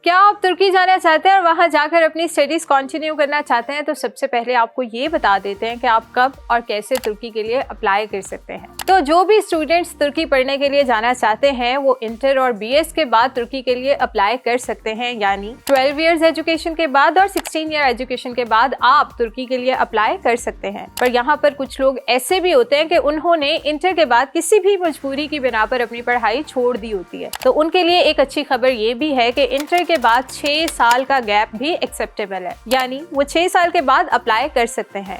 क्या आप तुर्की जाना चाहते हैं और वहां जाकर अपनी स्टडीज कंटिन्यू करना चाहते हैं? तो सबसे पहले आपको ये बता देते हैं कि आप कब और कैसे तुर्की के लिए अप्लाई कर सकते हैं। तो जो भी स्टूडेंट्स तुर्की पढ़ने के लिए जाना चाहते हैं वो इंटर और बीएस के बाद तुर्की के लिए अप्लाई कर सकते हैं, यानी 12 इयर्स एजुकेशन के बाद और 16 ईयर एजुकेशन के बाद आप तुर्की के लिए अप्लाई कर सकते हैं। पर यहाँ पर कुछ लोग ऐसे भी होते हैं कि उन्होंने इंटर के बाद किसी भी मजबूरी की बिना पर अपनी पढ़ाई छोड़ दी होती है। तो उनके लिए एक अच्छी खबर ये भी है कि इंटर के बाद 6 साल का गैप भी एक्सेप्टेबल है, यानी वो 6 साल के बाद अप्लाई कर सकते हैं।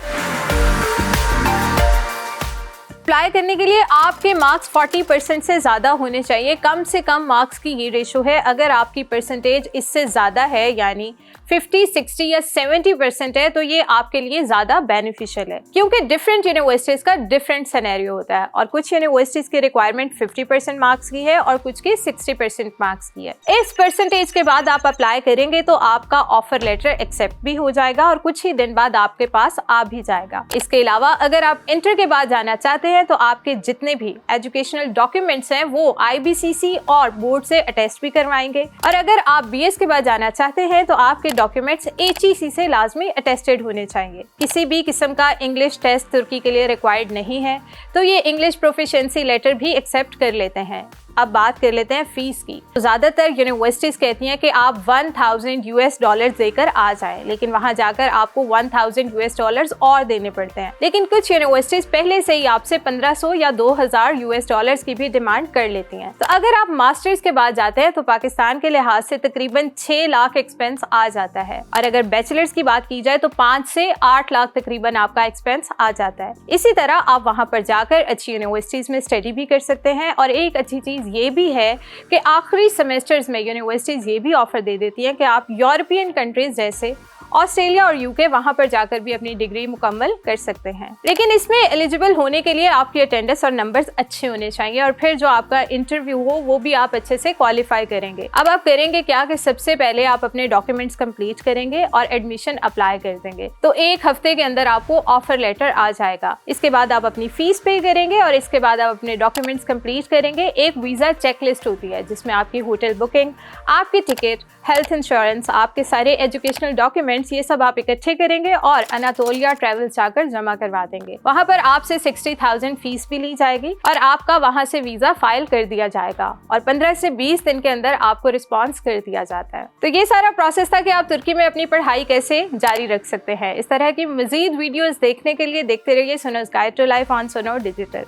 अप्लाई करने के लिए आपके मार्क्स 40% से ज़्यादा होने चाहिए। कम से कम मार्क्स की ये रेशो है। अगर आपकी परसेंटेज इससे ज़्यादा है, यानी 50, 60 या 70% है, तो ये आपके लिए ज़्यादा बेनिफिशियल है, क्योंकि डिफरेंट यूनिवर्सिटीज़ का डिफरेंट सिनेरियो होता है और कुछ यूनिवर्सिटीज़ की रिक्वायरमेंट 50% मार्क्स की है और कुछ की 60% मार्क्स की है। इस परसेंटेज के बाद आप अप्लाई करेंगे तो आपका ऑफर लेटर एक्सेप्ट भी हो जाएगा और कुछ ही दिन बाद आपके पास आ भी जाएगा। इसके अलावा अगर आप इंटर के बाद जाना चाहते हैं तो आपके जितने भी एजुकेशनल डॉक्यूमेंट्स हैं वो IBCC और बोर्ड से अटेस्ट भी करवाएंगे। और अगर आप BS के बाद जाना चाहते हैं तो आपके डॉक्यूमेंट्स HEC से लाजमी अटेस्टेड होने चाहिए। किसी भी किस्म का इंग्लिश टेस्ट तुर्की के लिए रिक्वायर्ड नहीं है, तो ये इंग्लिश प्रोफिशिएंसी लेटर भी एक्सेप्ट कर लेते हैं। अब बात कर लेते हैं फीस की। तो ज़्यादातर यूनिवर्सिटीज़ कहती हैं कि आप $1000 देकर आ जाएं, लेकिन वहां जाकर आपको $1000 और देने पड़ते हैं। लेकिन कुछ यूनिवर्सिटीज़ पहले से ही आपसे 1500 या $2000 की भी डिमांड कर लेती हैं। तो अगर आप मास्टर्स के बाद जाते हैं तो पाकिस्तान के लिहाज से तकरीबन 6 लाख एक्सपेंस आ जाता है, और अगर बैचलर्स की बात की जाए तो 5 से 8 लाख तकरीबन आपका एक्सपेंस आ जाता है। इसी तरह आप वहाँ पर जाकर अच्छी यूनिवर्सिटीज़ में स्टडी भी कर सकते हैं। और एक अच्छी चीज़ ये भी है कि आखिरी सेमेस्टर्स में यूनिवर्सिटीज़ ये भी ऑफर दे देती हैं कि आप यूरोपियन कंट्रीज जैसे ऑस्ट्रेलिया और UK वहाँ पर जाकर भी अपनी डिग्री मुकम्मल कर सकते हैं। लेकिन इसमें एलिजिबल होने के लिए आपकी अटेंडेंस और नंबर्स अच्छे होने चाहिए, और फिर जो आपका इंटरव्यू हो वो भी आप अच्छे से क्वालिफाई करेंगे। अब आप करेंगे क्या कि सबसे पहले आप अपने डॉक्यूमेंट्स कंप्लीट करेंगे और एडमिशन अप्लाई कर देंगे। तो 1 हफ्ते के अंदर आपको ऑफर लेटर आ जाएगा। इसके बाद आप अपनी फीस पे करेंगे और इसके बाद आप अपने डॉक्यूमेंट्स कंप्लीट करेंगे। एक वीज़ा चेकलिस्ट होती है जिसमें आपकी होटल बुकिंग, आपकी टिकट, हेल्थ इंश्योरेंस, आपके सारे एजुकेशनल डॉक्यूमेंट्स, ये सब आप इकट्ठे करेंगे और अनातोलिया ट्रैवल जाकर जमा करवा देंगे। वहां पर आपसे 60,000 फीस भी ली जाएगी और आपका वहां से वीजा फाइल कर दिया जाएगा और 15 से 20 दिन के अंदर आपको रिस्पॉन्स कर दिया जाता है। तो ये सारा प्रोसेस था कि आप तुर्की में अपनी पढ़ाई कैसे जारी रख सकते हैं। इस तरह की मजीद वीडियोस देखने के लिए देखते रहिए Suno's guide to life on Suno digital.